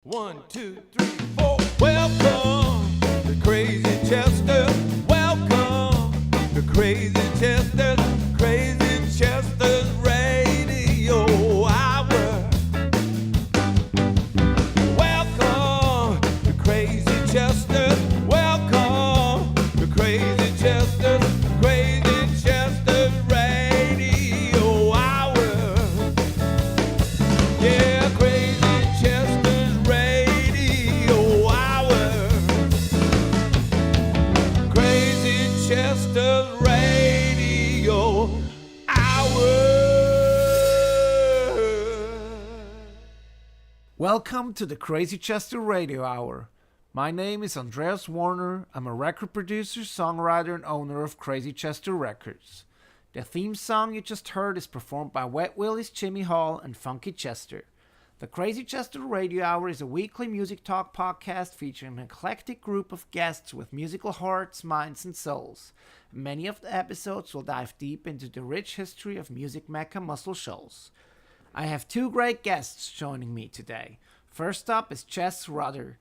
1, 2, 3, 4. Welcome to Crazy Chester. Welcome to Crazy Chester. Crazy Chester's Radio Hour. Welcome to Crazy Chester. Welcome to Crazy Chester. Crazy Chester's Radio Hour. Yeah, Crazy Chester's Radio Hour. Crazy Chester's Radio Hour. Welcome to the Crazy Chester Radio Hour. My name is Andreas Werner. I'm a record producer, songwriter, and owner of Crazy Chester Records. The theme song you just heard is performed by Wet Willie's Jimmy Hall and Funky Chester. The Crazy Chester Radio Hour is a weekly music talk podcast featuring an eclectic group of guests with musical hearts, minds, and souls. Many of the episodes will dive deep into the rich history of music mecca Muscle Shoals. I have two great guests joining me today. First up is Jess Rotter.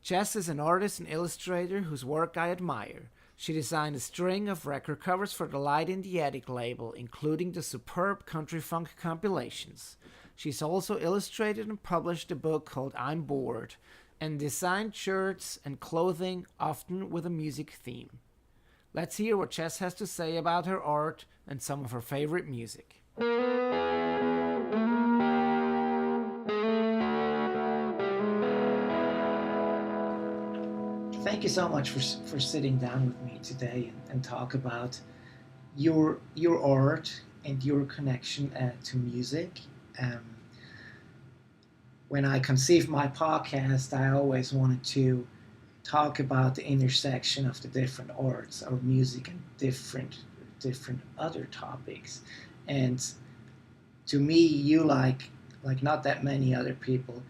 Jess is an artist and illustrator whose work I admire. She designed a string of record covers for the Light in the Attic label, including the superb country funk compilations. She's also illustrated and published a book called I'm Bored, and designed shirts and clothing, often with a music theme. Let's hear what Jess has to say about her art and some of her favorite music. Thank you so much for sitting down with me today and talk about your art and your connection to music. When I conceived my podcast, I always wanted to talk about the intersection of the different arts or music and different other topics. And to me, you like not that many other people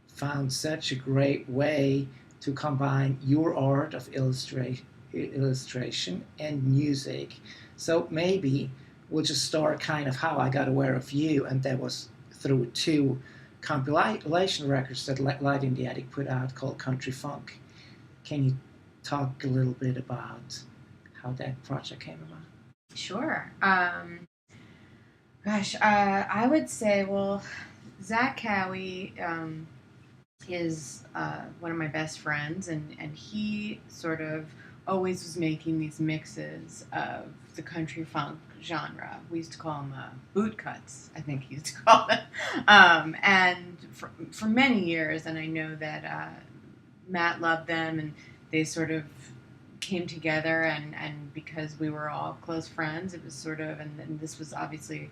found such a great way to combine your art of illustration and music. So maybe we'll just start kind of how I got aware of you, and that was through two compilation records that Light in the Attic put out called Country Funk. Can you talk a little bit about how that project came about? Sure. I would say, well, Zach Cowie is one of my best friends, and he sort of always was making these mixes of the country funk genre. We used to call them boot cuts, I think he used to call them. And for many years, and I know that Matt loved them, and they sort of came together, and because we were all close friends, it was sort of, and this was obviously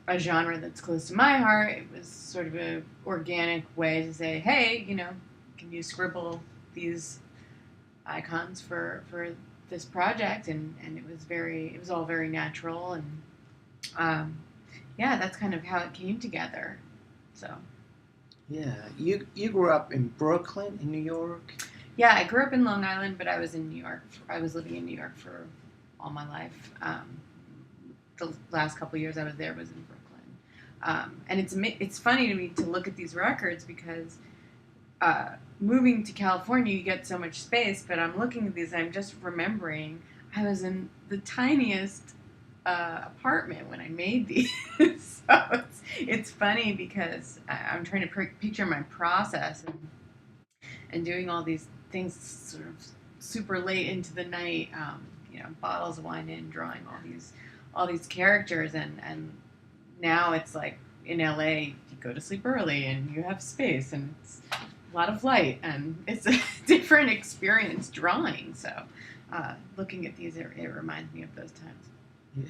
a genre that's close to my heart. It was sort of an organic way to say, hey, can you scribble these icons for this project? And it was all very natural, and that's kind of how it came together. So Yeah, you grew up in Brooklyn, in New York? Yeah, I grew up in Long Island, but I was in New York. I was living in New York for all my life. The last couple of years I was there was in Brooklyn. And it's funny to me to look at these records because moving to California, you get so much space, but I'm looking at these and I'm just remembering I was in the tiniest apartment when I made these. So it's funny because I'm trying to picture my process and doing all these things sort of super late into the night, bottles of wine in, drawing all these characters, and now it's like in LA you go to sleep early and you have space and it's a lot of light and it's a different experience drawing. So looking at these, it reminds me of those times. Yeah.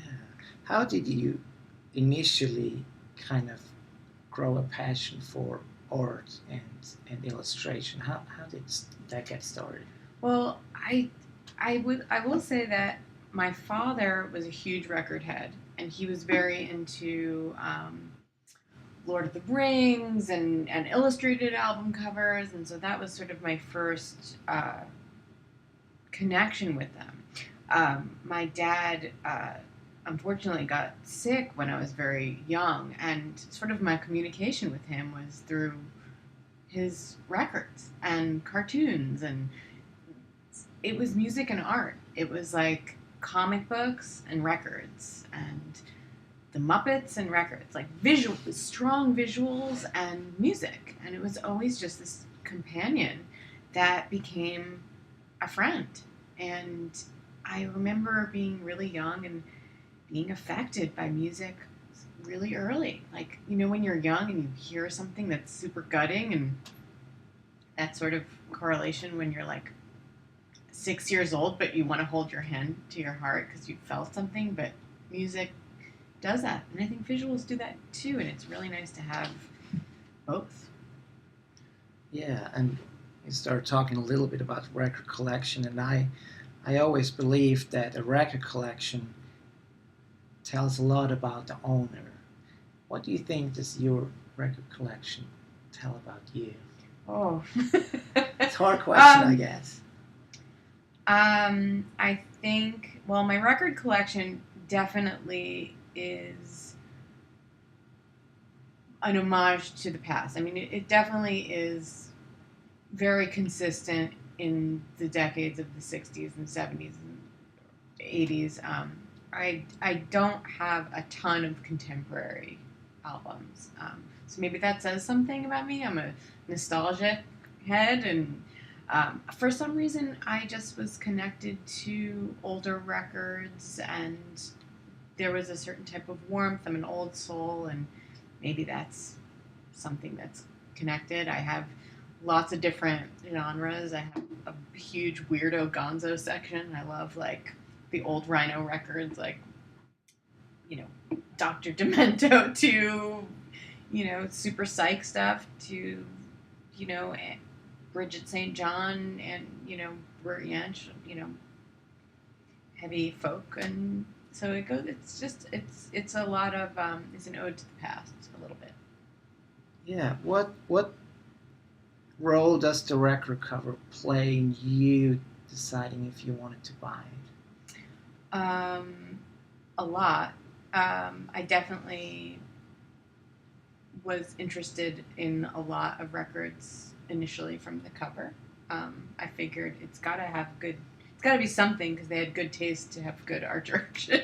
How did you initially kind of grow a passion for art and illustration? How did that get started? Well, I will say that my father was a huge record head, and he was very into Lord of the Rings and illustrated album covers, and so that was sort of my first connection with them. My dad unfortunately got sick when I was very young, and sort of my communication with him was through his records and cartoons, and it was music and art. It was like comic books and records, and the Muppets and records, like strong visuals and music. And it was always just this companion that became a friend. And I remember being really young and being affected by music really early. Like, when you're young and you hear something that's super gutting, and that sort of correlation when you're like 6 years old, but you want to hold your hand to your heart because you felt something. But music does that, and I think visuals do that too. And it's really nice to have both. Yeah, and you start talking a little bit about record collection, and I always believe that a record collection tells a lot about the owner. What do you think does your record collection tell about you? Oh, It's a hard question, I guess. I think, well, my record collection definitely is an homage to the past. I mean, it definitely is very consistent in the decades of the 60s and 70s and 80s. I don't have a ton of contemporary albums. So maybe that says something about me. I'm a nostalgic head, and for some reason I just was connected to older records, and there was a certain type of warmth. I'm an old soul, and maybe that's something that's connected. I have lots of different genres. I have a huge weirdo gonzo section. I love like the old Rhino records, like Dr. Demento to super psych stuff to Bridget St. John and Bert Jansch, heavy folk. And so it goes. It's a lot of it's an ode to the past a little bit. Yeah, what role does the record cover play in you deciding if you wanted to buy it? A lot. I definitely was interested in a lot of records initially from the cover. I figured it's got to be something, because they had good taste to have good art direction.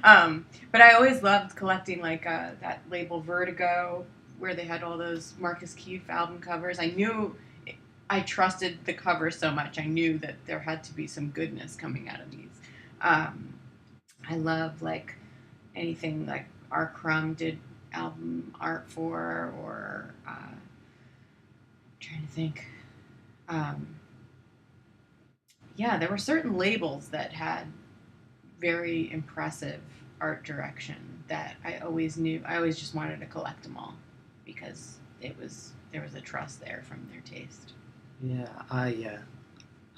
But I always loved collecting like that label Vertigo, where they had all those Marcus Keefe album covers. I trusted the cover so much. I knew that there had to be some goodness coming out of these. I love like anything like R. Crumb did album art for, or trying to think. Yeah, there were certain labels that had very impressive art direction that I always knew. I always just wanted to collect them all because there was a trust there from their taste. Yeah,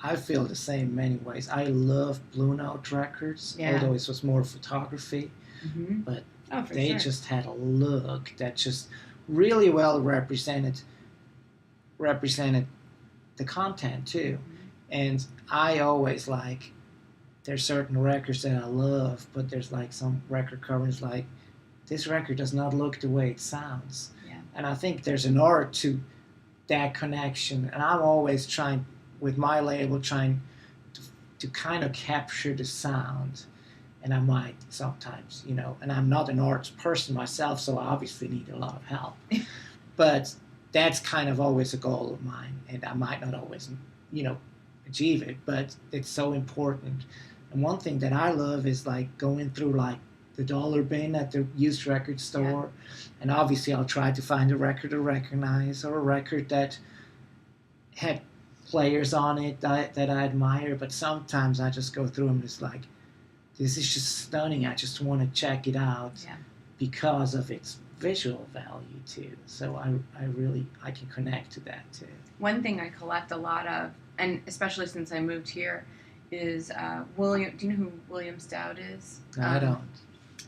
I feel the same in many ways. I love Blue Note records, although it was more photography, but they just had a look that just really well represented the content too. And I always there's certain records that I love, but there's like some record covers like, this record does not look the way it sounds. Yeah. And I think there's an art to that connection. And I'm always trying, with my label, trying to kind of capture the sound. And I might sometimes, and I'm not an arts person myself, so I obviously need a lot of help. But that's kind of always a goal of mine. And I might not always, achieve it, but it's so important. And one thing that I love is like going through like the dollar bin at the used record store, and obviously I'll try to find a record to recognize, or a record that had players on it that I admire. But sometimes I just go through them and it's like, this is just stunning. I just want to check it out because of its visual value too. So I can connect to that too. One thing I collect a lot of, and especially since I moved here, is William. Do you know who William Stout is? No, I don't.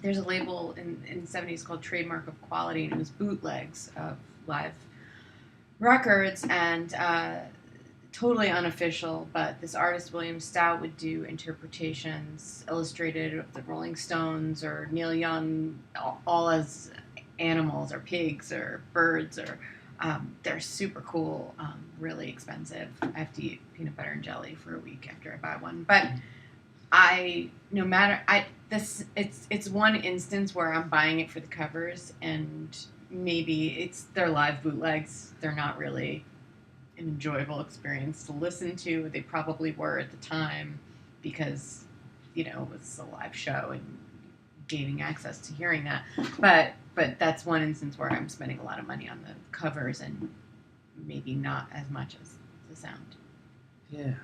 There's a label in the 70s called Trademark of Quality, and it was bootlegs of live records, and totally unofficial, but this artist William Stout would do interpretations illustrated of the Rolling Stones or Neil Young, all as animals or pigs or birds, or They're super cool, really expensive. I have to eat peanut butter and jelly for a week after I buy one. But it's one instance where I'm buying it for the covers, and maybe they're live bootlegs. They're not really an enjoyable experience to listen to. They probably were at the time because, it was a live show and gaining access to hearing that. But that's one instance where I'm spending a lot of money on the covers and maybe not as much as the sound. Yeah.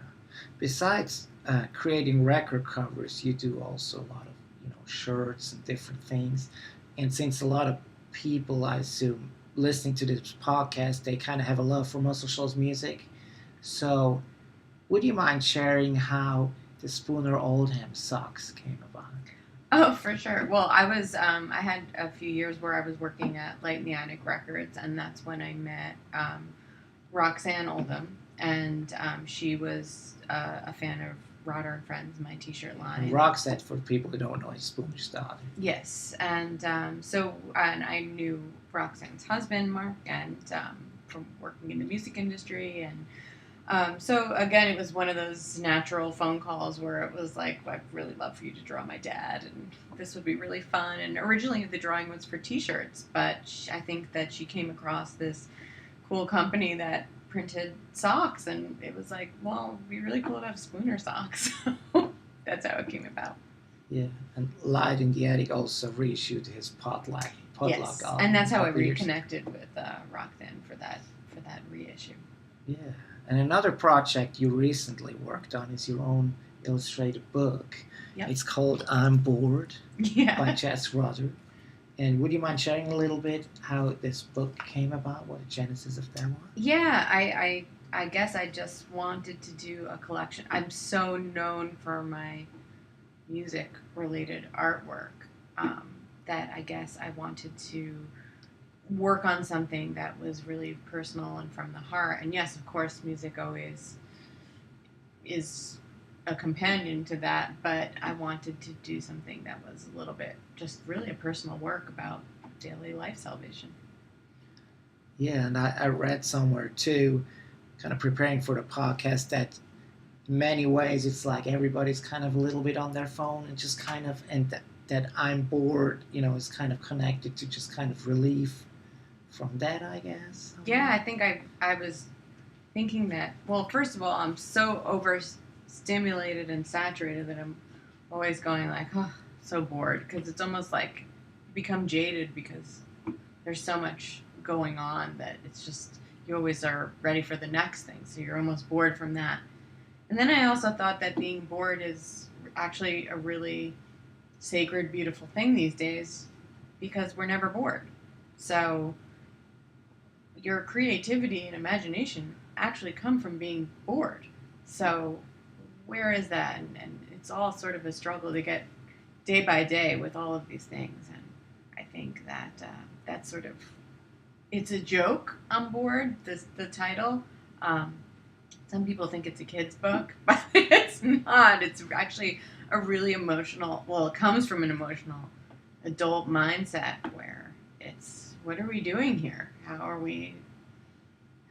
Besides creating record covers, you do also a lot of shirts and different things. And since a lot of people, I assume, listening to this podcast, they kind of have a love for Muscle Shoals music. So, would you mind sharing how the Spooner Oldham socks came about? Oh, for sure. Well, I had a few years where I was working at Light in the Attic Records, and that's when I met Roxanne Oldham, and she was a fan of Rotter and Friends, my t-shirt line. Roxette, for people who don't know, is Spooner's daughter. Yes, and and I knew Roxanne's husband, Mark, and from working in the music industry, and so again, it was one of those natural phone calls where it was like, I'd really love for you to draw my dad, and this would be really fun. And originally the drawing was for t-shirts, but I think that she came across this cool company that printed socks, and it was like, well, it'd be really cool to have Spooner socks. That's how it came about. Yeah, and Light in the Attic also reissued his Potluck Yes, album. and that's how I reconnected with Roxanne for that reissue. Yeah, and another project you recently worked on is your own illustrated book. Yep. It's called I'm Bored Yeah. by Jess Rotter. And would you mind sharing a little bit how this book came about, what the genesis of that was? Yeah, I guess I just wanted to do a collection. I'm so known for my music-related artwork that I guess I wanted to work on something that was really personal and from the heart. And yes, of course, music always is a companion to that, but I wanted to do something that was a little bit just really a personal work about daily life salvation. Yeah, and I read somewhere too, kind of preparing for the podcast, that in many ways it's like everybody's kind of a little bit on their phone and just kind of, and that I'm bored, is kind of connected to just kind of relief from that, I guess. Yeah, I think I was thinking that, well, first of all, I'm so overstimulated and saturated that I'm always going like, oh, so bored, because it's almost like you become jaded because there's so much going on that it's just, you always are ready for the next thing, so you're almost bored from that. And then I also thought that being bored is actually a really sacred, beautiful thing these days, because we're never bored. So your creativity and imagination actually come from being bored. So where is that? And it's all sort of a struggle to get day by day with all of these things. And I think that that's sort of, it's a joke on board, the title. Some people think it's a kid's book, but it's not. It's actually a really emotional, well, it comes from an emotional adult mindset where it's, what are we doing here? How are we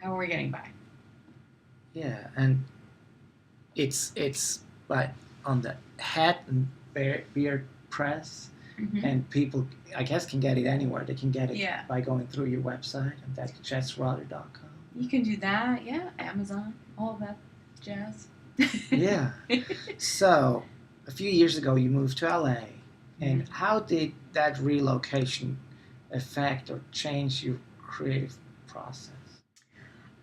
getting by? Yeah, and it's like on the Hat and Beard Press, and people, I guess, can get it anywhere. They can get it by going through your website, and that's jessrotter.com. You can do that, yeah. Amazon, all that jazz. Yeah. So, a few years ago, you moved to LA, and how did that relocation affect or change your creative process?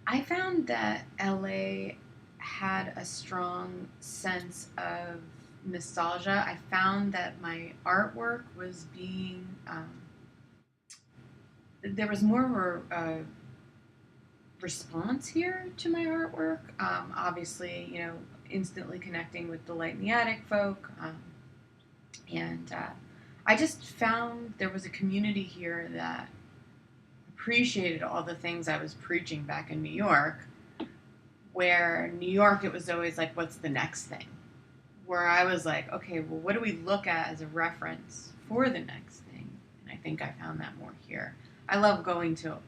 I found that LA had a strong sense of nostalgia. I found that my artwork was being, there was more of a response here to my artwork. Obviously, instantly connecting with the Light in the Attic folk. And I just found there was a community here that appreciated all the things I was preaching back in New York, where New York, it was always like, what's the next thing? Where I was like, okay, well, what do we look at as a reference for the next thing? And I think I found that more here. I love going to,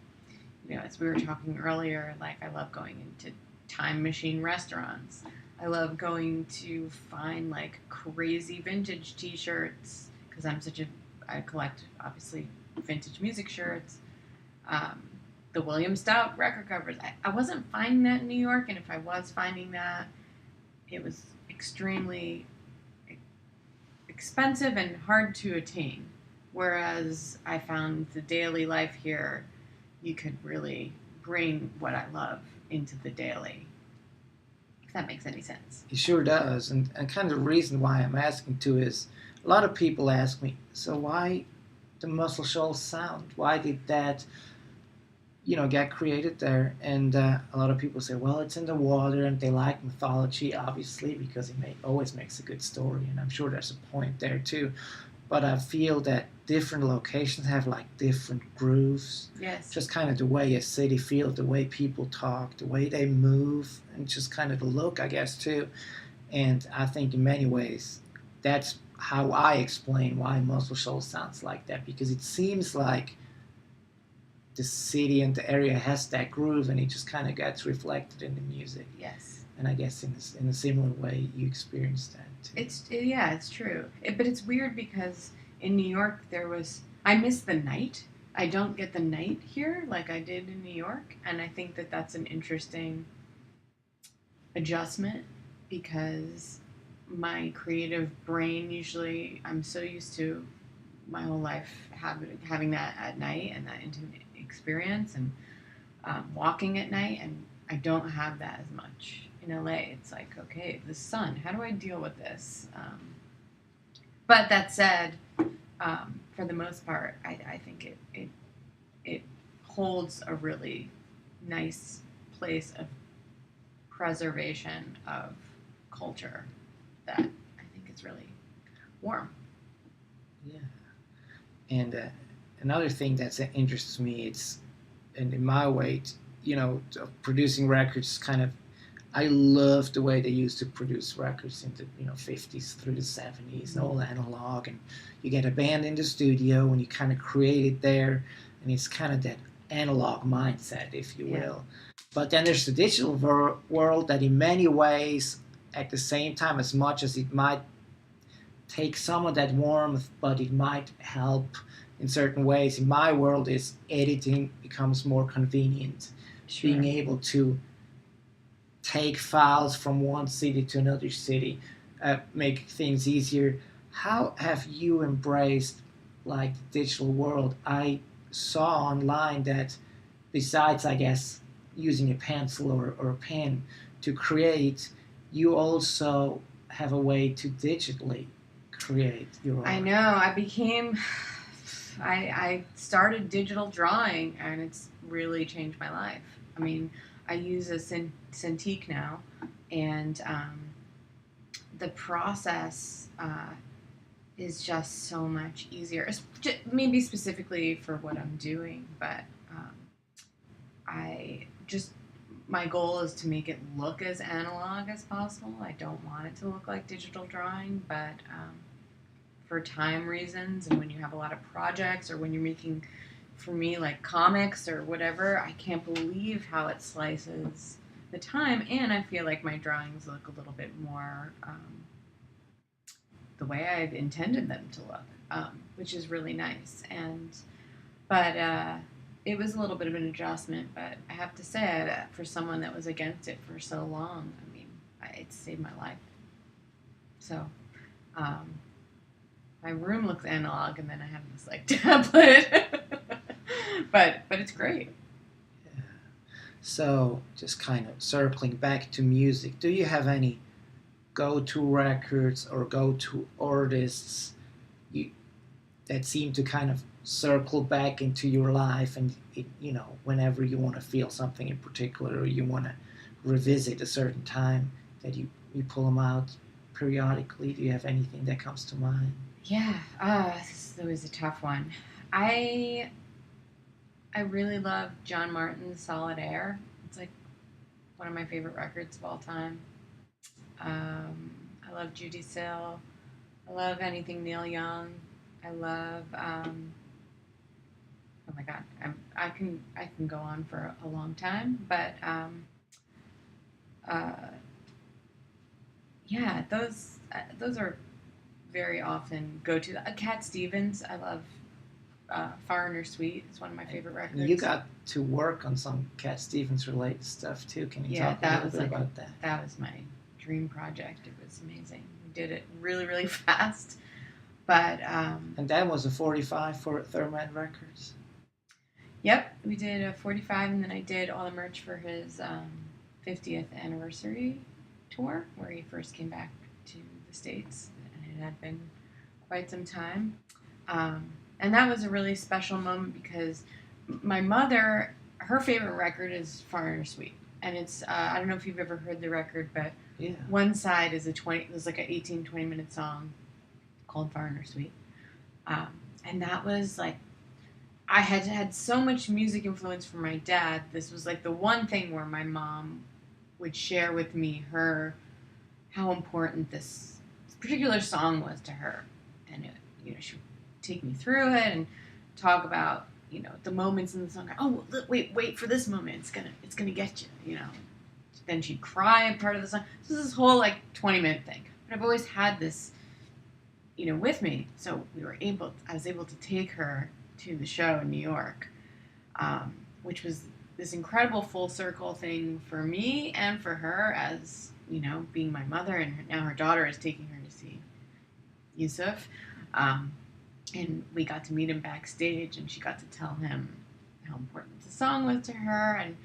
as we were talking earlier, like I love going into time machine restaurants. I love going to find like crazy vintage T-shirts because I collect obviously vintage music shirts. The William Stout record covers. I wasn't finding that in New York, and if I was finding that, it was extremely expensive and hard to attain. Whereas I found the daily life here, you could really bring what I love into the daily. If that makes any sense. It sure does. And kind of the reason why I'm asking too is a lot of people ask me, so why the Muscle Shoals sound? Why did that, get created there? And a lot of people say, well, it's in the water, and they like mythology, obviously, because it always makes a good story, and I'm sure there's a point there too. But I feel that different locations have like different grooves. Yes. Just kind of the way a city feels, the way people talk, the way they move, and just kind of the look, I guess, too. And I think in many ways, that's how I explain why Muscle Shoals sounds like that, because it seems like the city and the area has that groove, and it just kind of gets reflected in the music. Yes. And I guess in a similar way, you experienced that too. It's true. But it's weird because in New York I miss the night. I don't get the night here like I did in New York, and I think that that's an interesting adjustment because my creative brain usually, I'm so used to my whole life having that at night and that intimate experience and walking at night, and I don't have that as much in LA. It's like, okay, the sun, how do I deal with this? But that said, for the most part, I think it holds a really nice place of preservation of culture that I think is really warm. Yeah. And another thing that interests me, and in my way, producing records kind of, I love the way they used to produce records in the 50s through the 70s, and all analog, and you get a band in the studio and you kind of create it there, and it's kind of that analog mindset, if you will. But then there's the digital world that in many ways, at the same time, as much as it might take some of that warmth, but it might help in certain ways. In my world, is editing becomes more convenient. Sure. Being able to take files from one city to another city, make things easier. How have you embraced like the digital world? I saw online that besides, I guess, using a pencil or a pen to create, you also have a way to digitally create your own. I know. I started digital drawing, and it's really changed my life. I mean, I use a Cintiq now, and the process is just so much easier. Maybe specifically for what I'm doing, but my goal is to make it look as analog as possible. I don't want it to look like digital drawing, but for time reasons, and when you have a lot of projects, or when you're making, for me, like comics or whatever, I can't believe how it slices the time, and I feel like my drawings look a little bit more the way I've intended them to look, which is really nice. But it was a little bit of an adjustment, but I have to say that for someone that was against it for so long, I mean, it saved my life. So, my room looks analog, and then I have this like tablet, but it's great. Yeah. So, just kind of circling back to music, do you have any go-to records or go-to artists that seem to kind of circle back into your life, and whenever you want to feel something in particular, or you want to revisit a certain time, that you pull them out periodically? Do you have anything that comes to mind? Yeah, this is always a tough one. I really love John Martyn's Solid Air. It's like one of my favorite records of all time. I love Judy Sill. I love anything Neil Young. I love, oh my God, I can go on for a long time, but yeah, those are very often go to. Cat Stevens, I love. Foreigner Suite is one of my favorite records. You got to work on some Cat Stevens related stuff too. Can you talk a little bit about that? That was my dream project. It was amazing. We did it really, really fast. But and that was a 45 for Thermat Records. Yep, we did a 45, and then I did all the merch for his 50th anniversary tour, where he first came back to the States, and it had been quite some time. And that was a really special moment because my mother, her favorite record is Foreigner Suite. And it's, I don't know if you've ever heard the record, but yeah. One side is there's like an 18, 20-minute song called Foreigner Suite. And that was like, I had had so much music influence from my dad. This was like the one thing where my mom would share with me how important this particular song was to her. And it, she would take me through it and talk about the moments in the song. Oh, wait for this moment. It's gonna get you. Then she'd cry in part of the song. So this whole like 20-minute thing. But I've always had this, with me. So I was able to take her to the show in New York, which was this incredible full circle thing for me and for her, as being my mother, and now her daughter is taking her to see Yusuf. And we got to meet him backstage, and she got to tell him how important the song was to her. And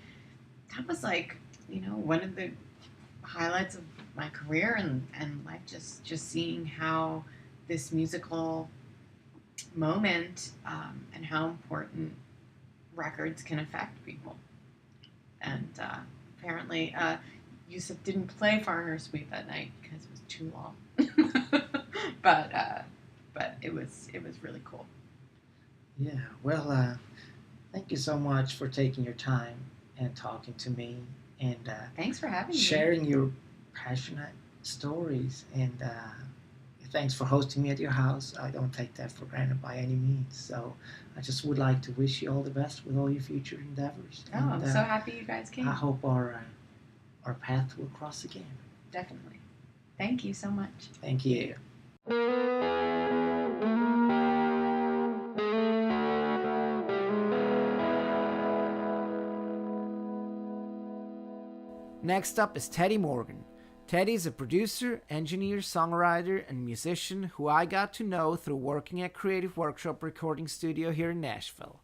that was like, one of the highlights of my career and life, just seeing how this musical moment and how important records can affect people. And apparently, Yusuf didn't play Foreigner Suite that night because it was too long. But it was really cool. Yeah, well, thank you so much for taking your time and talking to me, and thanks for having me. Sharing your passionate stories, and thanks for hosting me at your house. I don't take that for granted by any means. So I just would like to wish you all the best with all your future endeavors. Oh, and, I'm so happy you guys came. I hope our path will cross again. Definitely. Thank you so much. Thank you. Next up is Teddy Morgan. Teddy is a producer, engineer, songwriter, and musician who I got to know through working at Creative Workshop Recording Studio here in Nashville.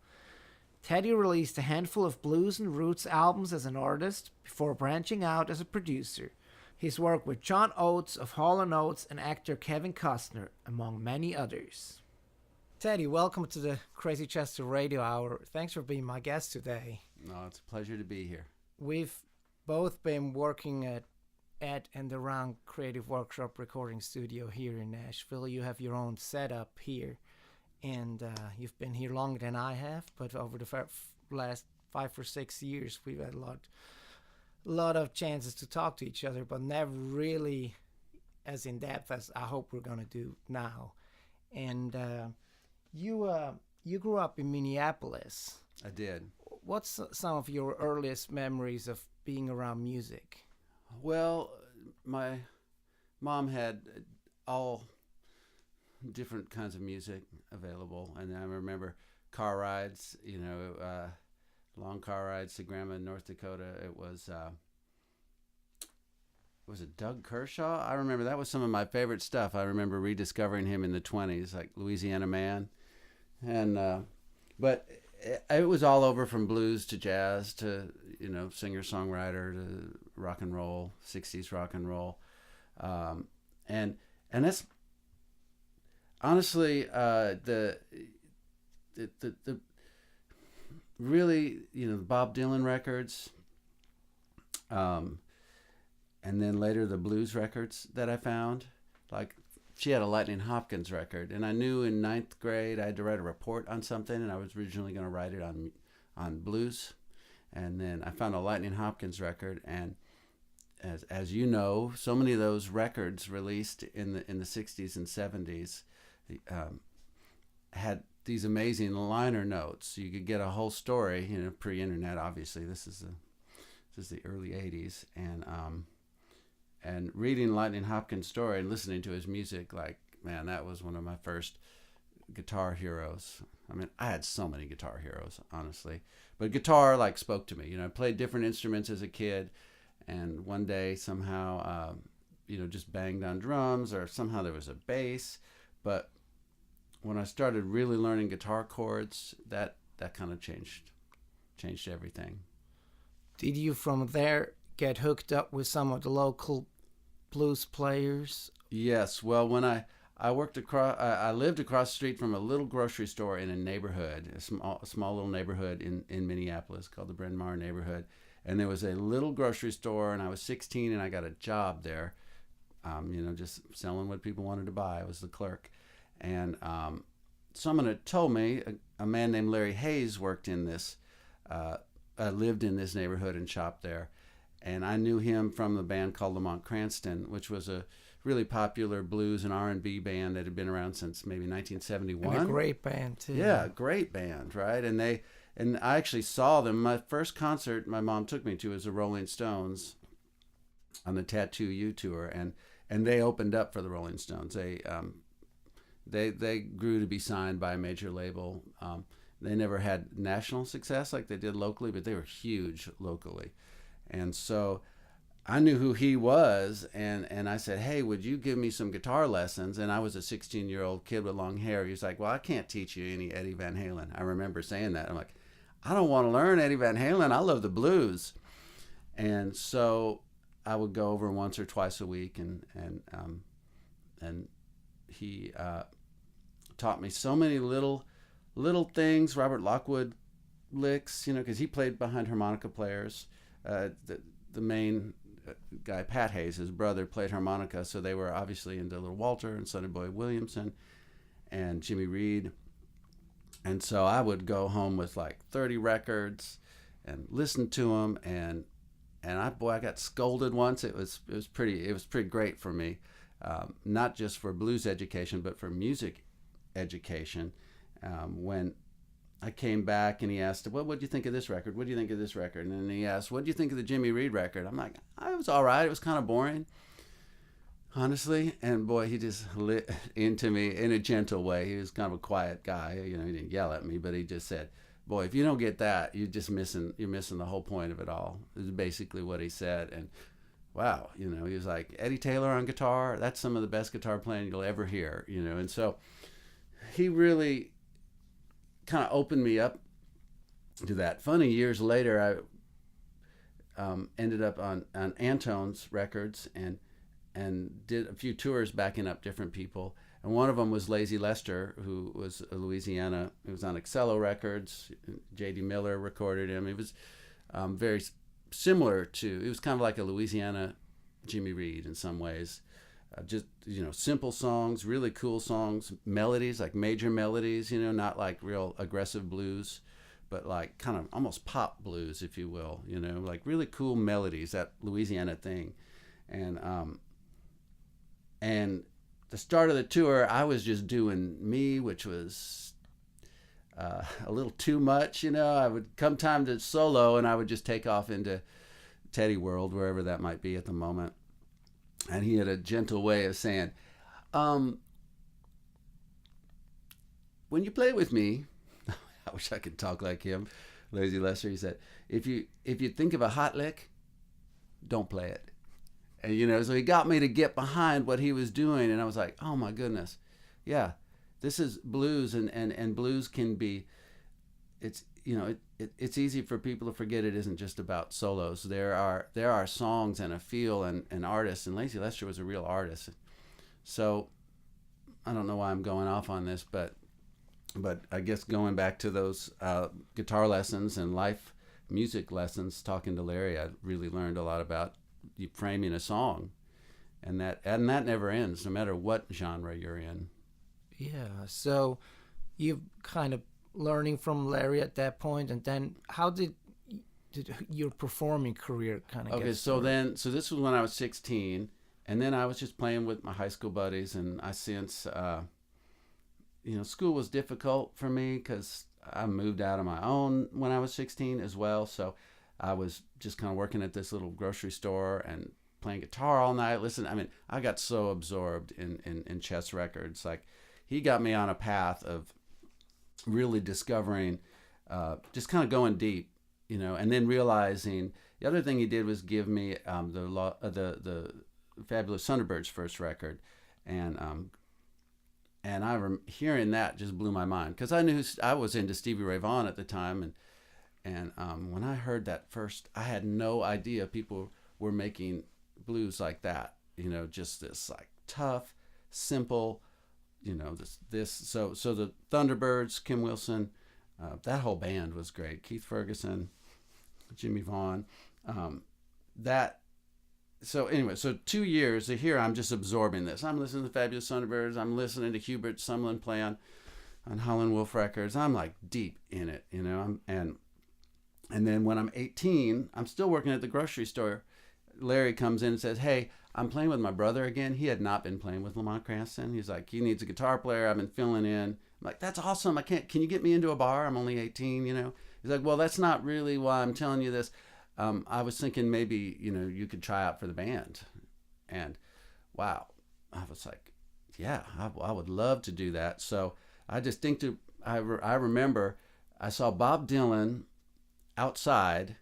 Teddy released a handful of blues and roots albums as an artist before branching out as a producer. He's worked with John Oates of Hall & Oates and actor Kevin Costner, among many others. Teddy, welcome to the Crazy Chester Radio Hour. Thanks for being my guest today. No, it's a pleasure to be here. We've both been working at and around Creative Workshop Recording Studio here in Nashville. You have your own setup here, and you've been here longer than I have, but over the last 5 or 6 years, we've had a lot of chances to talk to each other, but never really as in depth as I hope we're going to do now. And you grew up in Minneapolis. I did. What's some of your earliest memories of being around music? Well, my mom had all different kinds of music available, and I remember car rides, long car rides to Grandma in North Dakota. It was it Doug Kershaw? I remember that was some of my favorite stuff. I remember rediscovering him in the 20s, like Louisiana Man, and but it was all over, from blues to jazz to singer-songwriter to rock and roll, 60s rock and roll, and that's honestly the really the Bob Dylan records, and then later the blues records that I found. Like, she had a Lightning Hopkins record, and I knew in 9th grade I had to write a report on something, and I was originally going to write it on blues, and then I found a Lightning Hopkins record, and as you know, so many of those records released in the 60s and 70s, had these amazing liner notes. You could get a whole story, pre-internet. Obviously, this is the early '80s, and reading Lightning Hopkins' story and listening to his music, like, man, that was one of my first guitar heroes. I mean, I had so many guitar heroes, honestly, but guitar like spoke to me. I played different instruments as a kid, and one day somehow, just banged on drums, or somehow there was a bass. But when I started really learning guitar chords, that kind of changed everything. Did you from there get hooked up with some of the local blues players? Yes. Well, when I lived across the street from a little grocery store in a neighborhood, a small little neighborhood in Minneapolis called the Bryn Mawr neighborhood. And there was a little grocery store, and I was 16, and I got a job there, just selling what people wanted to buy. I was the clerk. And someone had told me, a man named Larry Hayes lived in this neighborhood and shopped there. And I knew him from the band called Lamont Cranston, which was a really popular blues and R&B band that had been around since maybe 1971. And a great band, too. Yeah, great band, right? And I actually saw them. My first concert my mom took me to was the Rolling Stones on the Tattoo You tour, and they opened up for the Rolling Stones. They grew to be signed by a major label. They never had national success like they did locally, but they were huge locally. And so I knew who he was, and I said, hey, would you give me some guitar lessons? And I was a 16-year-old kid with long hair. He was like, well, I can't teach you any Eddie Van Halen. I remember saying that. I'm like, I don't want to learn Eddie Van Halen. I love the blues. And so I would go over once or twice a week, and he taught me so many little things, Robert Lockwood licks, because he played behind harmonica players. The main guy, Pat Hayes, his brother, played harmonica, so they were obviously into Little Walter and Sonny Boy Williamson and Jimmy Reed. And so I would go home with like 30 records and listen to them, and I got scolded once. It was pretty great for me, not just for blues education, but for music education. When I came back and he asked, well, what do you think of this record? What do you think of this record? And then he asked, what do you think of the Jimmy Reed record? I'm like, it was all right. It was kind of boring, honestly. And boy, he just lit into me in a gentle way. He was kind of a quiet guy. He didn't yell at me, but he just said, boy, if you don't get that, you're missing the whole point of it all. This is basically what he said. And wow, he was like, Eddie Taylor on guitar, that's some of the best guitar playing you'll ever hear, And so he really kind of opened me up to that. Funny, years later, I ended up on Antone's records and did a few tours backing up different people. And one of them was Lazy Lester, who was a Louisiana. He was on Excello Records. J.D. Miller recorded him. He was very similar to. He was kind of like a Louisiana Jimmy Reed in some ways. Just simple songs, really cool songs, melodies, like major melodies, not like real aggressive blues, but like kind of almost pop blues, if you will, like really cool melodies, that Louisiana thing. And the start of the tour, I was just doing me, which was a little too much, I would come time to solo and I would just take off into Teddy World, wherever that might be at the moment. And he had a gentle way of saying, when you play with me, I wish I could talk like him, Lazy Lester. He said, if you think of a hot lick, don't play it. And so he got me to get behind what he was doing, and I was like, oh my goodness, yeah, this is blues, and blues can be, it's easy for people to forget it isn't just about solos. There are songs and a feel and artists, and Lazy Lester was a real artist. So I don't know why I'm going off on this, but I guess going back to those guitar lessons and life music lessons, talking to Larry, I really learned a lot about you framing a song, and that never ends, no matter what genre you're in. Yeah. So you've kind of learning from Larry at that point, and then how did your performing career kind of get started? So this was when I was 16, and then I was just playing with my high school buddies, and I since school was difficult for me because I moved out on my own when I was 16 as well. So I was just kind of working at this little grocery store and playing guitar all night. Listen, I mean, I got so absorbed in Chess records. Like, he got me on a path of really discovering, just kind of going deep, and then realizing the other thing he did was give me the Fabulous Thunderbirds first record, and hearing that just blew my mind because I knew I was into Stevie Ray Vaughan at the time, and when I heard that first, I had no idea people were making blues like that. Just this like tough, simple, this. So the Thunderbirds, Kim Wilson, that whole band was great. Keith Ferguson, Jimmy Vaughan, So anyway, so 2 years here, I'm just absorbing this. I'm listening to the Fabulous Thunderbirds. I'm listening to Hubert Sumlin play on Howlin' Wolf records. I'm like deep in it, and then when I'm 18, I'm still working at the grocery store. Larry comes in and says, "Hey, I'm playing with my brother again." He had not been playing with Lamont Cranston. He's like, "He needs a guitar player. I've been filling in." I'm like, "That's awesome. Can you get me into a bar? I'm only 18, He's like, "Well, that's not really why I'm telling you this. I was thinking maybe, you could try out for the band." And wow, I was like, yeah, I would love to do that. So I remember I saw Bob Dylan outside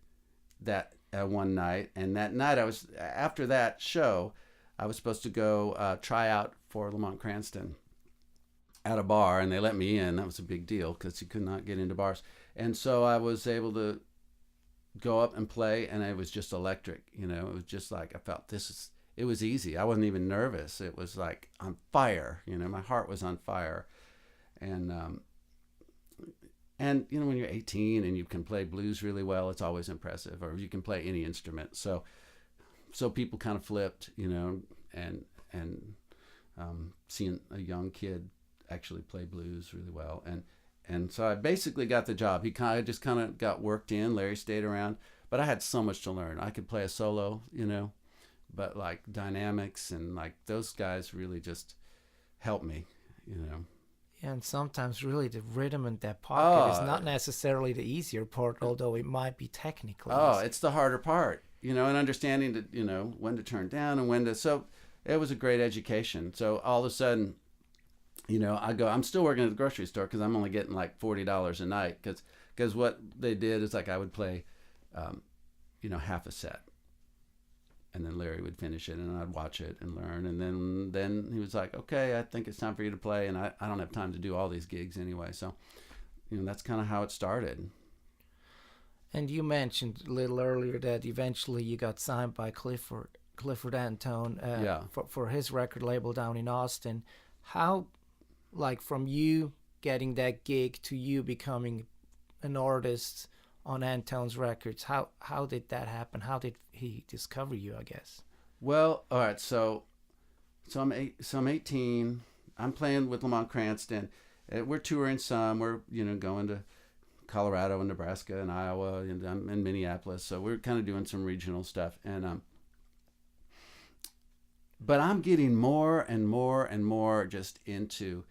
that one night. And that night after that show, I was supposed to go try out for Lamont Cranston at a bar, and they let me in. That was a big deal because you could not get into bars. And so I was able to go up and play, and it was just electric. It was just like, I felt it was easy. I wasn't even nervous. It was like on fire. My heart was on fire. And when you're 18 and you can play blues really well, it's always impressive. Or you can play any instrument. So people kind of flipped, and seeing a young kid actually play blues really well. And so I basically got the job. He kind of got worked in. Larry stayed around, but I had so much to learn. I could play a solo, but like dynamics and like those guys really just helped me, Yeah, and sometimes really the rhythm in that pocket is not necessarily the easier part, although it might be technically easy. It's the harder part, and understanding that, when to turn down and when to. So it was a great education. So all of a sudden, I'm still working at the grocery store because I'm only getting like $40 a night because what they did is like I would play, half a set, and then Larry would finish it and I'd watch it and learn, and then he was like, "Okay, I think it's time for you to play," and I don't have time to do all these gigs anyway, so that's kind of how it started. And you mentioned a little earlier that eventually you got signed by Clifford Antone for his record label down in Austin. How, like, from you getting that gig to you becoming an artist on Antone's records, how did that happen? How did he discover you, I guess? Well, all right, so I'm 18. I'm playing with Lamont Cranston. We're touring some. We're going to Colorado and Nebraska and Iowa, and I'm in Minneapolis. So we're kind of doing some regional stuff, and but I'm getting more and more and more just into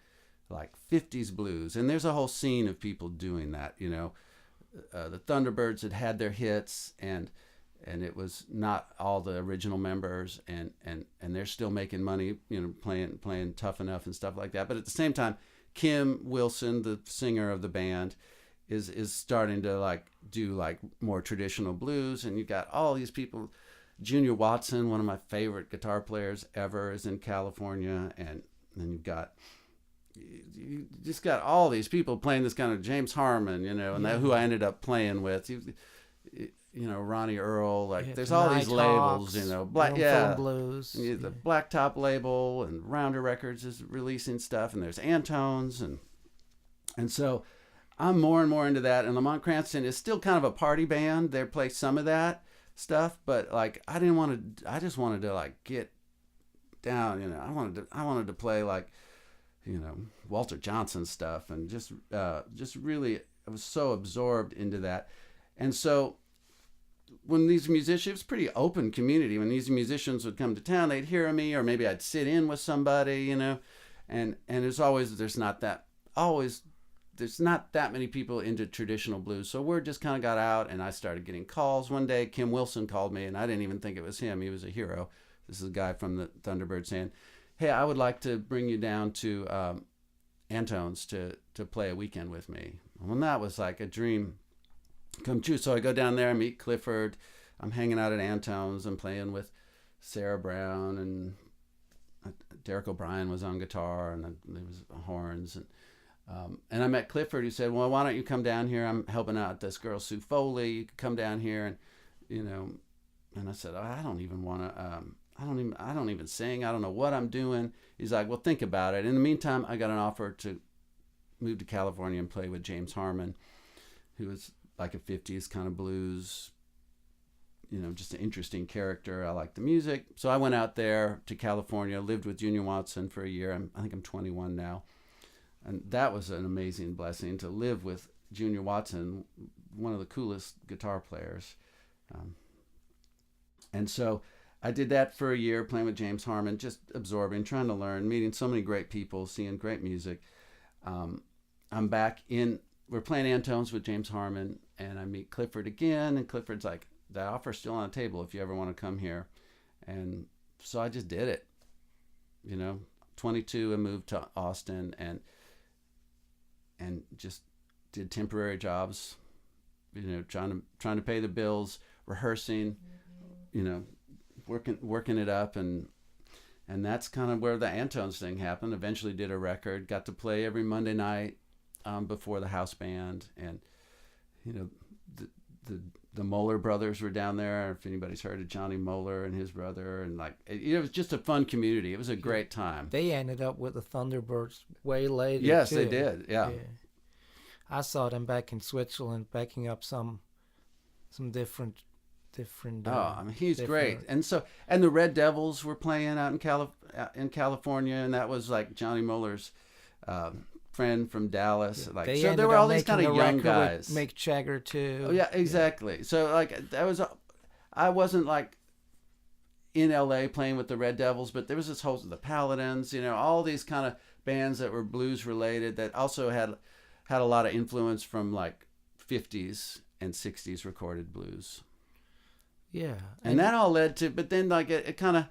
like 50s blues, and there's a whole scene of people doing that. The Thunderbirds had their hits, and it was not all the original members, and they're still making money, playing Tough Enough and stuff like that. But at the same time, Kim Wilson, the singer of the band, is starting to like do like more traditional blues, and you got all these people. Junior Watson, one of my favorite guitar players ever, is in California, and then you just got all these people playing this kind of James Harmon, who I ended up playing with, Ronnie Earl, like there's all these labels, Blues, and the Blacktop label, and Rounder Records is releasing stuff, and there's Antones, and so I'm more and more into that. And Lamont Cranston is still kind of a party band. They play some of that stuff, but like I just wanted to like get down, I wanted to play like Walter Johnson stuff, and just really I was so absorbed into that. And so when these musicians, pretty open community, when these musicians would come to town, they'd hear me, or maybe I'd sit in with somebody, and there's not that always, there's not that many people into traditional blues. So word just kind of got out, and I started getting calls. One day, Kim Wilson called me, and I didn't even think it was him. He was a hero. This is a guy from the Thunderbird saying, hey, I would like to bring you down to Antone's to play a weekend with me. Well, that was like a dream come true. So I go down there, I meet Clifford. I'm hanging out at Antone's. I'm playing with Sarah Brown, and Derek O'Brien was on guitar, and there was horns. And I met Clifford, who said, well, why don't you come down here? I'm helping out this girl, Sue Foley. You could come down here. And, you know, and I said, oh, I don't even want to, I don't even sing. I don't know what I'm doing. He's like, well, think about it. In the meantime, I got an offer to move to California and play with James Harmon, who was like a 50s kind of blues, you know, just an interesting character. I liked the music. So I went out there to California, lived with Junior Watson for a year. I think I'm 21 now. And that was an amazing blessing to live with Junior Watson, one of the coolest guitar players. And so I did that for a year, playing with James Harmon, just absorbing, trying to learn, meeting so many great people, seeing great music. I'm back we're playing Antone's with James Harmon, and I meet Clifford again, and Clifford's like, the offer's still on the table if you ever want to come here. And so I just did it. You know, 22, I moved to Austin and just did temporary jobs, you know, trying to pay the bills, rehearsing, you know, working it up, and that's kind of where the Antone's thing happened. Eventually did a record, got to play every Monday night before the house band, and you know, the Moeller brothers were down there. If anybody's heard of Johnny Moeller and his brother, and like it was just a fun community. It was a great time. They ended up with the Thunderbirds way later. Yes, too. they did. Yeah. I saw them back in Switzerland, backing up some different. I mean, he's great. And the Red Devils were playing out in California, and that was like Johnny Muller's friend from Dallas. Yeah. Like, they so there were all these kind of young with guys. Mick Jagger too. Oh, yeah, exactly. Yeah. So like I wasn't like in LA playing with the Red Devils, but there was this whole the Paladins, you know, all these kind of bands that were blues related that also had a lot of influence from like 50s and 60s recorded blues. Yeah. And that all led to, but then like it kind of,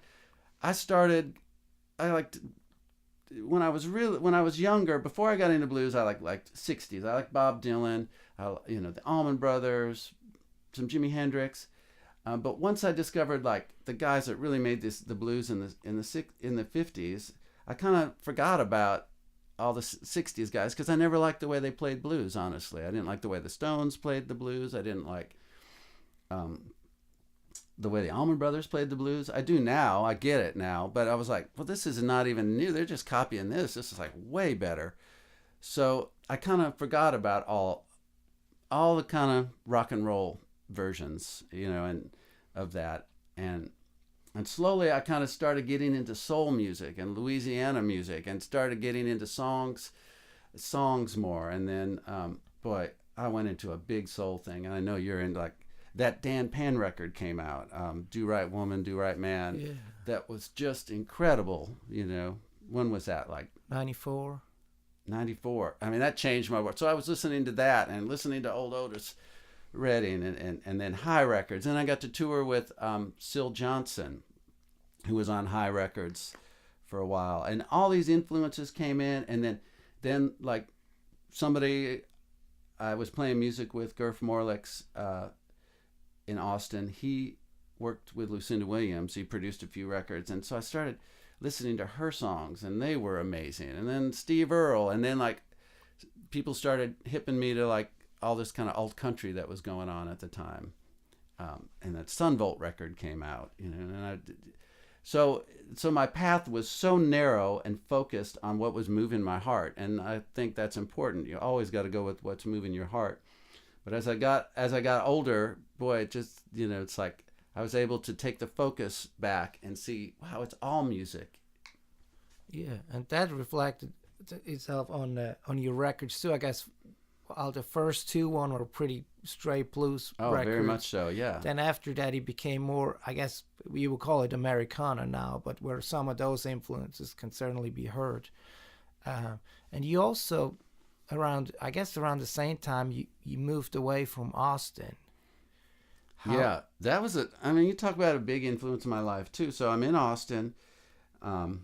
when I was younger, before I got into blues, I liked 60s. I liked Bob Dylan, you know, the Allman Brothers, some Jimi Hendrix. But once I discovered like the guys that really made the blues in the 50s, I kind of forgot about all the 60s guys because I never liked the way they played blues, honestly. I didn't like the way the Stones played the blues. I didn't like the way the Allman Brothers played the blues. I do now. I get it now. But I was like, well, this is not even new. They're just copying this. This is like way better. So I kind of forgot about all the kind of rock and roll versions, you know, and of that. And slowly I kind of started getting into soul music and Louisiana music and started getting into songs more. And then, boy, I went into a big soul thing. And I know you're into like, that Dan Penn record came out, Do Right Woman, Do Right Man. Yeah. That was just incredible, you know. When was that? Like 94. 94. I mean, that changed my world. So I was listening to that and listening to old Otis Redding and then High Records. And I got to tour with Syl Johnson, who was on High Records for a while. And all these influences came in. And then like I was playing music with Gurf Morlick's in Austin. He worked with Lucinda Williams. He produced a few records. And so I started listening to her songs, and they were amazing. And then Steve Earle, and then like people started hipping me to like all this kind of alt country that was going on at the time. And that Sunvolt record came out, you know, and so my path was so narrow and focused on what was moving my heart. And I think that's important. You always got to go with what's moving your heart. But as I got older, boy, it just, you know, it's like I was able to take the focus back and see, wow, it's all music. Yeah, and that reflected itself on your records too. I guess the first two were pretty straight blues records. Very much so, yeah. Then after that, he became more, I guess we would call it Americana now, but where some of those influences can certainly be heard. And you also around the same time you moved away from Austin. Yeah, that was you talk about a big influence in my life too. So I'm in Austin, and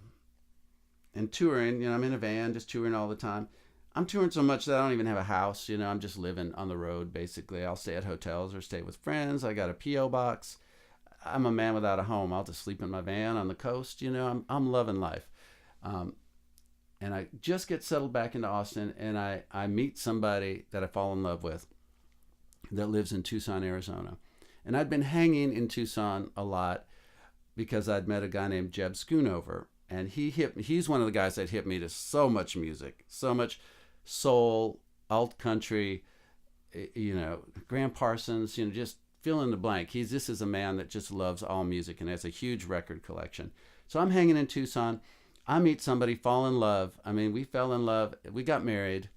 touring. I'm in a van, just touring all the time. I'm touring so much that I don't even have a house. I'm just living on the road basically. I'll stay at hotels or stay with friends. I got a P.O. box. I'm a man without a home. I'll just sleep in my van on the coast. I'm loving life. And I just get settled back into Austin, and I meet somebody that I fall in love with that lives in Tucson, Arizona. And I'd been hanging in Tucson a lot because I'd met a guy named Jeb Schoonover, and he's one of the guys that hit me to so much music, so much soul, alt country, Graham Parsons, just fill in the blank. This is a man that just loves all music and has a huge record collection. So I'm hanging in Tucson. I meet somebody, fall in love. We fell in love. We got married,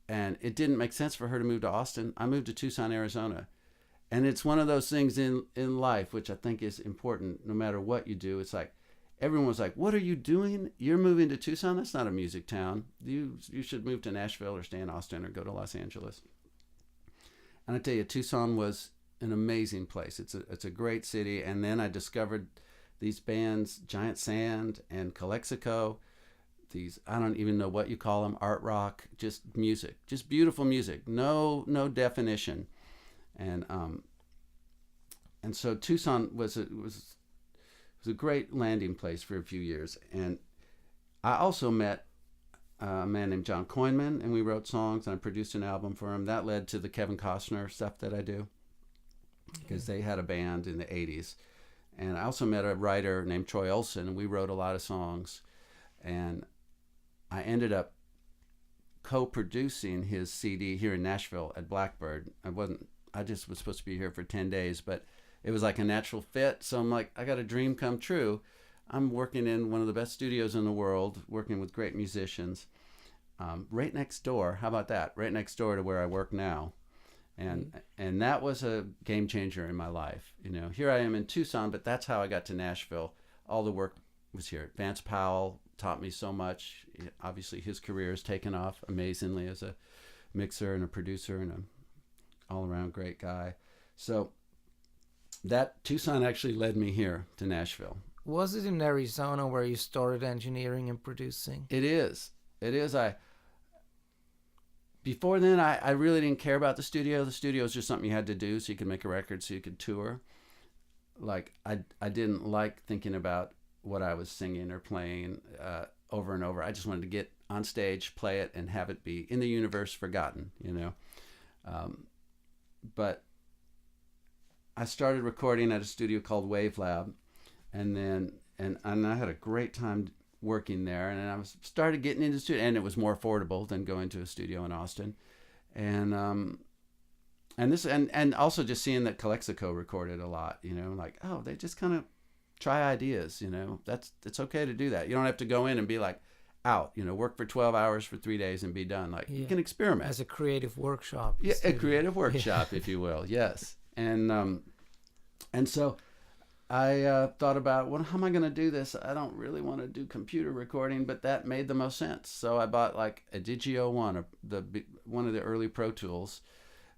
and it didn't make sense for her to move to Austin. I moved to Tucson, Arizona. And it's one of those things in life, which I think is important no matter what you do. It's like, everyone was like, what are you doing? You're moving to Tucson? That's not a music town. You should move to Nashville or stay in Austin or go to Los Angeles. And I tell you, Tucson was an amazing place. It's a great city. And then I discovered these bands, Giant Sand and Calexico, these, I don't even know what you call them, art rock, just music, just beautiful music, no definition. And so Tucson was a great landing place for a few years. And I also met a man named John Coinman, and we wrote songs, and I produced an album for him. That led to the Kevin Costner stuff that I do, because they had a band in the 80s. And I also met a writer named Troy Olson, and we wrote a lot of songs. And I ended up co-producing his CD here in Nashville at Blackbird. I just was supposed to be here for 10 days, but it was like a natural fit. So I'm like, I got a dream come true. I'm working in one of the best studios in the world, working with great musicians, right next door. How about that? Right next door to where I work now. And that was a game changer in my life. Here I am in Tucson, but that's how I got to Nashville. All the work was here. Vance Powell taught me so much. Obviously, his career has taken off amazingly as a mixer and a producer and an all-around great guy. So that Tucson actually led me here to Nashville. Was it in Arizona where you started engineering and producing? It is. Before then, I really didn't care about the studio. The studio was just something you had to do so you could make a record, so you could tour. Like, I didn't like thinking about what I was singing or playing over and over. I just wanted to get on stage, play it, and have it be in the universe forgotten, But I started recording at a studio called Wave Lab, and I had a great time working there, and I started getting into studio, and it was more affordable than going to a studio in Austin, and also just seeing that Calexico recorded a lot, like, oh, they just kind of try ideas, it's okay to do that. You don't have to go in and be like out, work for 12 hours for 3 days and be done. Like, you can experiment as a creative workshop. Yeah, a creative workshop, if you will. Yes. And so I thought about, well, how am I going to do this? I don't really want to do computer recording, but that made the most sense. So I bought like a Digio 1, one of the early Pro Tools.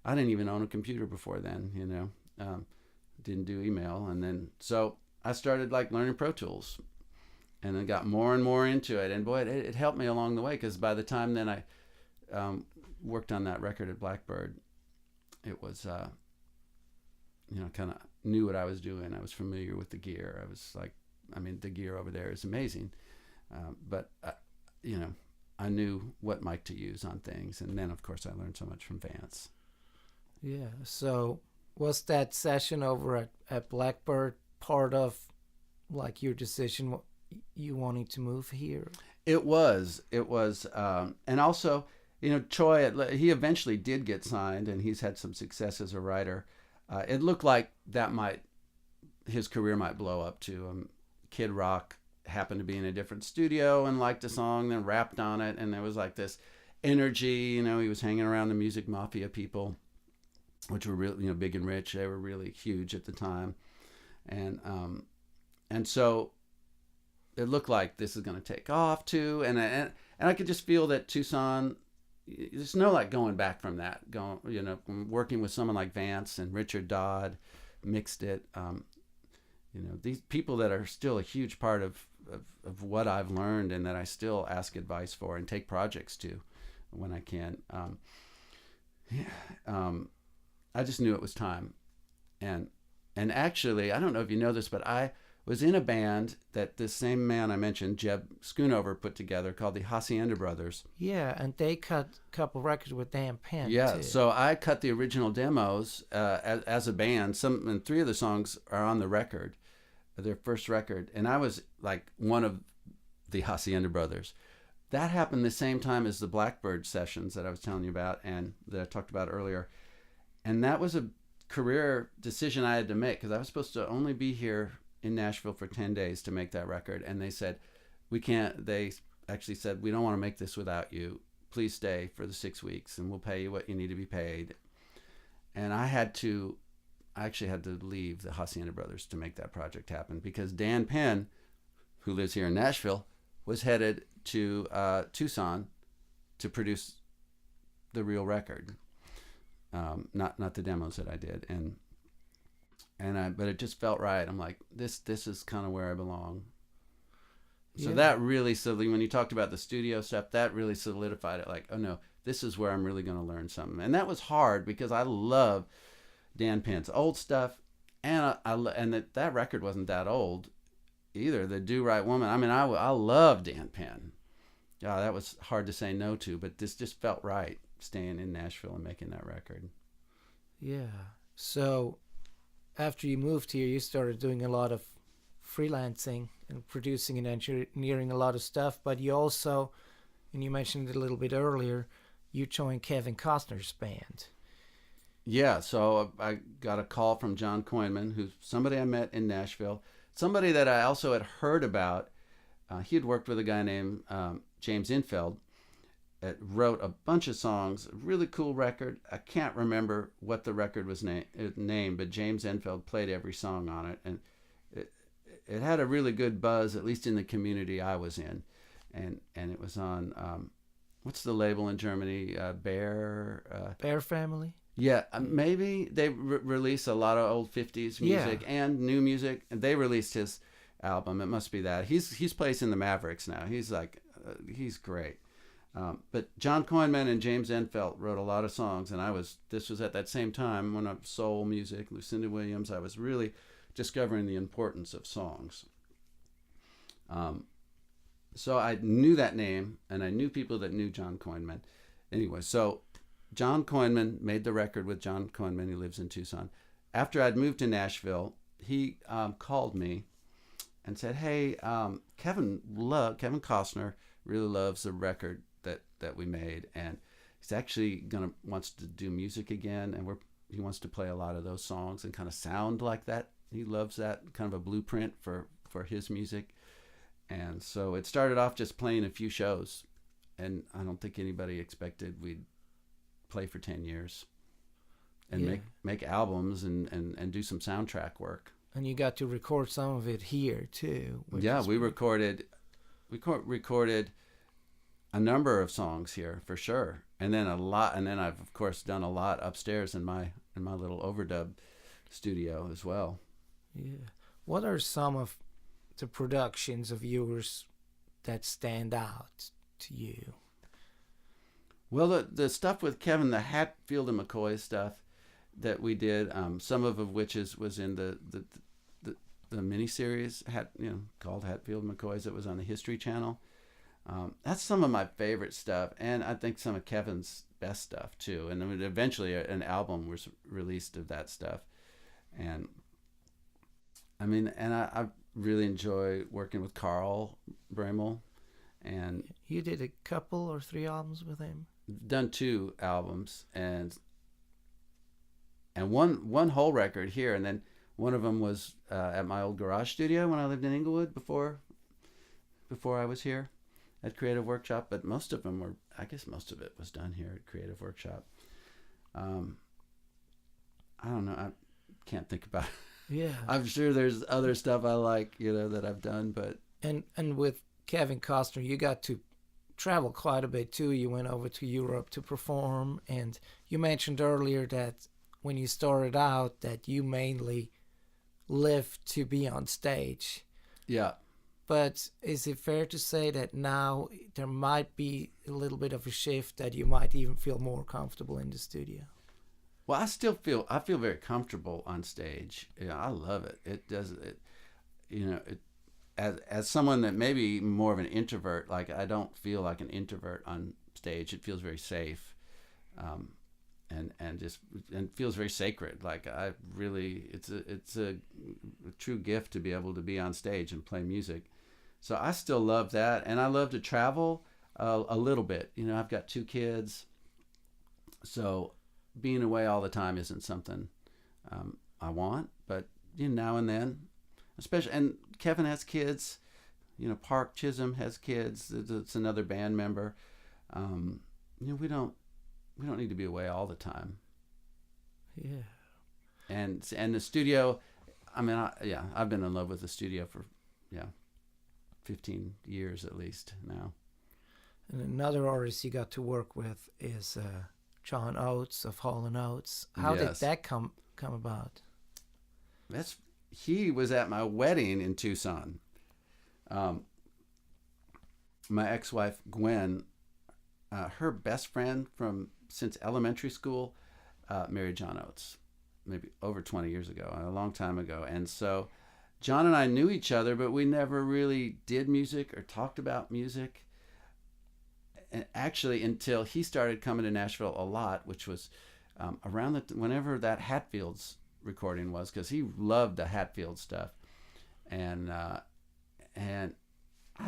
I didn't even own a computer before then, didn't do email. And then, so I started like learning Pro Tools, and then got more and more into it. And boy, it helped me along the way, because by the time then I worked on that record at Blackbird, it was, kind of knew what I was doing. I was familiar with the gear. I was like, the gear over there is amazing. But, I knew what mic to use on things. And then, of course, I learned so much from Vance. Yeah. So was that session over at Blackbird part of like your decision, you wanting to move here? It was. And also, Troy, he eventually did get signed, and he's had some success as a writer. It looked like his career might blow up too. Kid Rock happened to be in a different studio and liked a song, then rapped on it, and there was like this energy. He was hanging around the Music Mafia people, which were really, Big and Rich. They were really huge at the time, and so it looked like this is going to take off too. And I could just feel that Tucson there's no like going back from that. Going, working with someone like Vance and Richard Dodd, mixed it. These people that are still a huge part of what I've learned and that I still ask advice for and take projects to when I can. I just knew it was time. And actually, I don't know if you know this, but I was in a band that this same man I mentioned, Jeb Schoonover, put together called the Hacienda Brothers. Yeah, and they cut a couple records with Dan Penn, Yeah, too. so I cut the original demos as a band. And 3 of the songs are on the record, their first record. And I was like one of the Hacienda Brothers. That happened the same time as the Blackbird sessions that I was telling you about and that I talked about earlier. And that was a career decision I had to make because I was supposed to only be here in Nashville for 10 days to make that record. And they said, we can't, they actually said, we don't want to make this without you. Please stay for the 6 weeks and we'll pay you what you need to be paid. And I actually had to leave the Hacienda Brothers to make that project happen because Dan Penn, who lives here in Nashville, was headed to Tucson to produce the real record. Not the demos that I did. But it just felt right. I'm like, this is kind of where I belong. So that really, when you talked about the studio stuff, that really solidified it. Like, oh no, this is where I'm really going to learn something. And that was hard because I love Dan Penn's old stuff, and that record wasn't that old either. The Do Right Woman. I mean, I love Dan Penn. Yeah, that was hard to say no to, but this just felt right, staying in Nashville and making that record. Yeah. So after you moved here, you started doing a lot of freelancing and producing and engineering a lot of stuff, but you also, and you mentioned it a little bit earlier, you joined Kevin Costner's band. Yeah, so I got a call from John Koinman, who's somebody I met in Nashville, somebody that I also had heard about. He had worked with a guy named James Infeld that wrote a bunch of songs, a really cool record. I can't remember what the record was named, but James Infeld played every song on it, and it had a really good buzz, at least in the community I was in, and it was on what's the label in Germany? Bear Family. Yeah, maybe they release a lot of old 50s music and new music, and they released his album. It must be that. He's placing the Mavericks now. He's like, he's great. But John Koinman and James Infeld wrote a lot of songs, and this was at that same time when soul music, Lucinda Williams, I was really discovering the importance of songs. So I knew that name, and I knew people that knew John Koinman. Anyway, so John Koinman made the record with John Koinman, who lives in Tucson. After I'd moved to Nashville, he called me and said, hey, Kevin Costner really loves the record that we made, and he's actually wants to do music again, and he wants to play a lot of those songs and kind of sound like that. He loves that kind of a blueprint for his music. And so it started off just playing a few shows, and I don't think anybody expected we'd play for 10 years and make albums and do some soundtrack work. And you got to record some of it here too. Yeah, we recorded a number of songs here for sure, and then I've of course done a lot upstairs in my little overdub studio as well. Yeah. What are some of the productions of yours that stand out to you? Well, the stuff with Kevin, the Hatfield and McCoy stuff that we did, some of which was in the miniseries called Hatfield and McCoy's that was on the History Channel. That's some of my favorite stuff, and I think some of Kevin's best stuff too. And then eventually an album was released of that stuff. And I really enjoy working with Carl Bramel. And you did a couple or 3 albums with him? Done 2 albums and one whole record here, and then one of them was at my old garage studio when I lived in Inglewood before I was here at Creative Workshop. But most of it was done here at Creative Workshop. I don't know. I can't think about it. Yeah. I'm sure there's other stuff I like, that I've done, but and with Kevin Costner, you got to traveled quite a bit too. You went over to Europe to perform, and you mentioned earlier that when you started out that you mainly lived to be on stage. Yeah. But is it fair to say that now there might be a little bit of a shift that you might even feel more comfortable in the studio? Well, I feel very comfortable on stage. Yeah, I love it. It does it. As someone that may be more of an introvert, like I don't feel like an introvert on stage. It feels very safe, and feels very sacred. Like I really, it's a true gift to be able to be on stage and play music. So I still love that, and I love to travel a little bit. I've got 2 kids, so being away all the time isn't something I want. But now and then, especially, and Kevin has kids. Park Chisholm has kids. It's another band member. We don't need to be away all the time. Yeah. And the studio, I mean, I've been in love with the studio for 15 years at least now. And another artist you got to work with is John Oates of Hall & Oates. How did that come about? He was at my wedding in Tucson. My ex-wife Gwen, her best friend since elementary school, married John Oates, maybe over 20 years ago, a long time ago. And so John and I knew each other, but we never really did music or talked about music. And actually, until he started coming to Nashville a lot, which was around whenever that Hatfields recording was, because he loved the Hatfield stuff. And I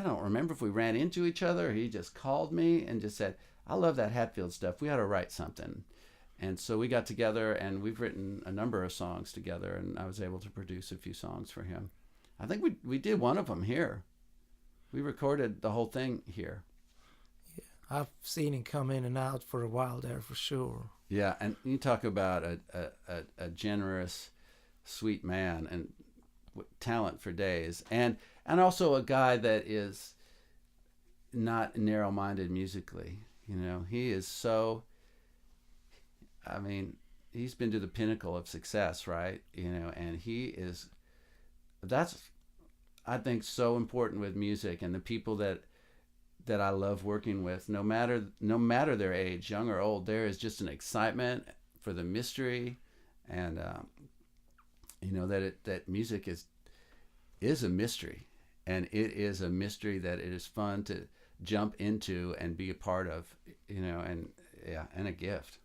don't remember if we ran into each other or he just called me and just said, I love that Hatfield stuff. We ought to write something. And so we got together, and we've written a number of songs together, and I was able to produce a few songs for him. I think we did one of them here. We recorded the whole thing here. Yeah, I've seen him come in and out for a while there for sure. Yeah, and you talk about a generous, sweet man and talent for days, and also a guy that is not narrow-minded musically. He is so. I mean, he's been to the pinnacle of success, right? And he is. That's, I think, so important with music, and the people that I love working with, no matter their age, young or old, there is just an excitement for the mystery, and that music is a mystery, and it is a mystery that it is fun to jump into and be a part of, and a gift.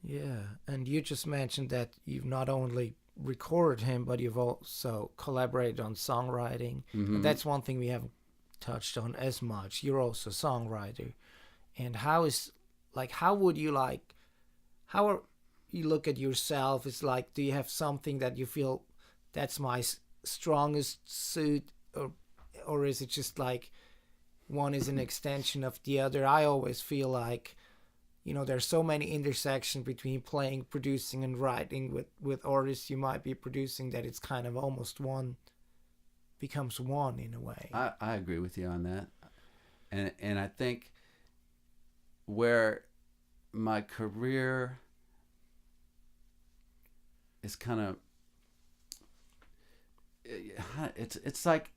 Yeah, and you just mentioned that you've not only recorded him, but you've also collaborated on songwriting. Mm-hmm. And that's one thing we haven't touched on as much. You're also a songwriter. And how would you look at yourself? It's like, do you have something that you feel that's my strongest suit, or is it just like one is an extension of the other? I always feel like, there's so many intersections between playing, producing, and writing with artists you might be producing that it's kind of almost becomes one in a way. I agree with you on that. And I think where my career is kind of, it's like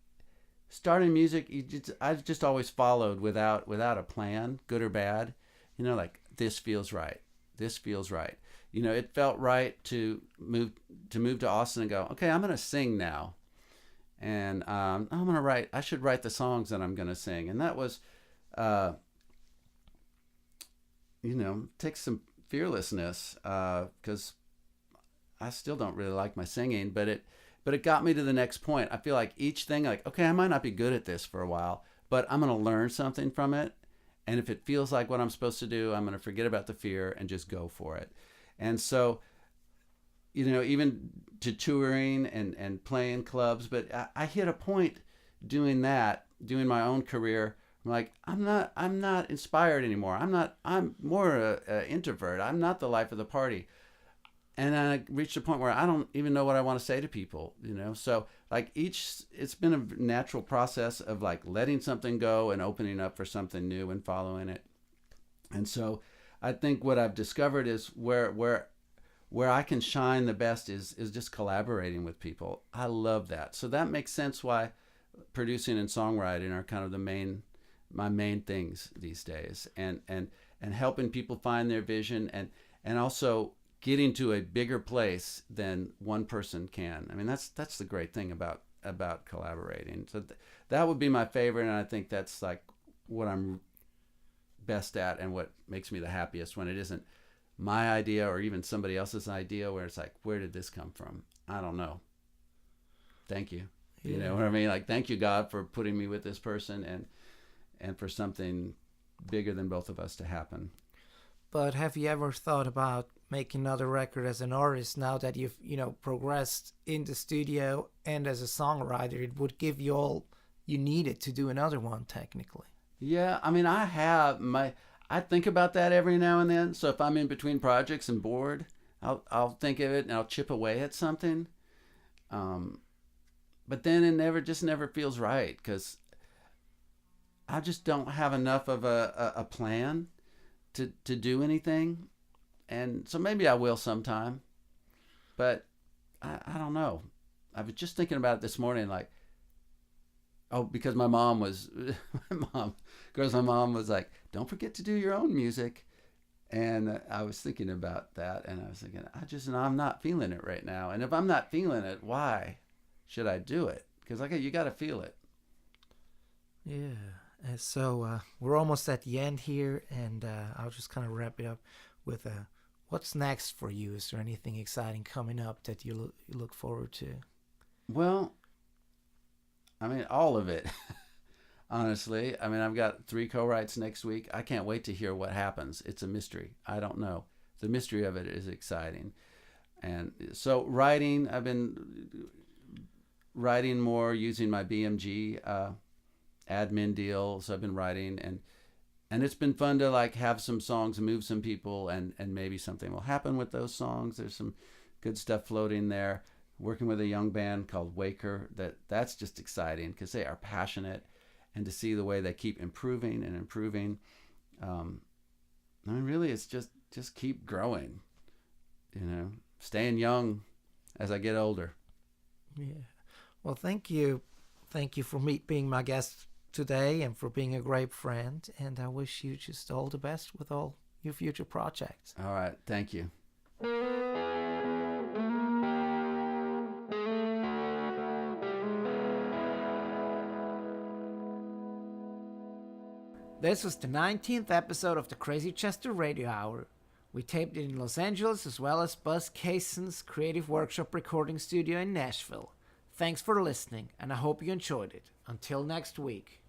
starting music, I've just always followed without a plan, good or bad. Like, this feels right. This feels right. It felt right to move to Austin and go, okay, I'm going to sing now. And I should write the songs that I'm going to sing. And that was, takes some fearlessness, because I still don't really like my singing, but it got me to the next point. I feel like each thing, like, okay, I might not be good at this for a while, but I'm going to learn something from it. And if it feels like what I'm supposed to do, I'm going to forget about the fear and just go for it. And so, even to touring and playing clubs, but I hit a point doing my own career. I'm like, I'm not inspired anymore. I'm more an introvert. I'm not the life of the party. and I reached a point where I don't even know what I want to say to people, So like it's been a natural process of like letting something go and opening up for something new and following it. And so I think what I've discovered is where I can shine the best is just collaborating with people. I love that. So that makes sense why producing and songwriting are kind of my main things these days, and helping people find their vision, and also getting to a bigger place than one person can. I mean, that's the great thing about collaborating. So that would be my favorite, and I think that's like what I'm best at and what makes me the happiest, when it isn't my idea or even somebody else's idea, where it's like, where did this come from? I don't know. Thank you. You know what I mean? Like, thank you, God, for putting me with this person and for something bigger than both of us to happen. But have you ever thought about making another record as an artist now that you've, progressed in the studio and as a songwriter? It would give you all you needed to do another one, technically. Yeah, I mean, I think about that every now and then. So if I'm in between projects and bored, I'll think of it and I'll chip away at something. But then it never feels right, because I just don't have enough of a plan to do anything. And so maybe I will sometime, but I don't know. I was just thinking about it this morning, like, because my mom was like, don't forget to do your own music. And I was thinking about that, and I was thinking, I'm not feeling it right now. And if I'm not feeling it, why should I do it? Because you got to feel it. Yeah. So we're almost at the end here, and I'll just kind of wrap it up with what's next for you? Is there anything exciting coming up that you look forward to? Well, I mean, all of it, honestly. I mean, I've got 3 co-writes next week. I can't wait to hear what happens. It's a mystery. I don't know. The mystery of it is exciting. And so writing, I've been writing more using my BMG admin deal. So I've been writing, and it's been fun to like have some songs move some people, and maybe something will happen with those songs. There's some good stuff floating there. Working with a young band called Waker, that's just exciting because they are passionate, and to see the way they keep improving and improving. I mean, really, it's just keep growing, staying young as I get older. Yeah. Well, thank you for being my guest today, and for being a great friend. And I wish you just all the best with all your future projects. All right, thank you. This was the 19th episode of the Crazy Chester Radio Hour. We taped it in Los Angeles, as well as Buzz Cason's Creative Workshop recording studio in Nashville. Thanks for listening, and I hope you enjoyed it. Until next week.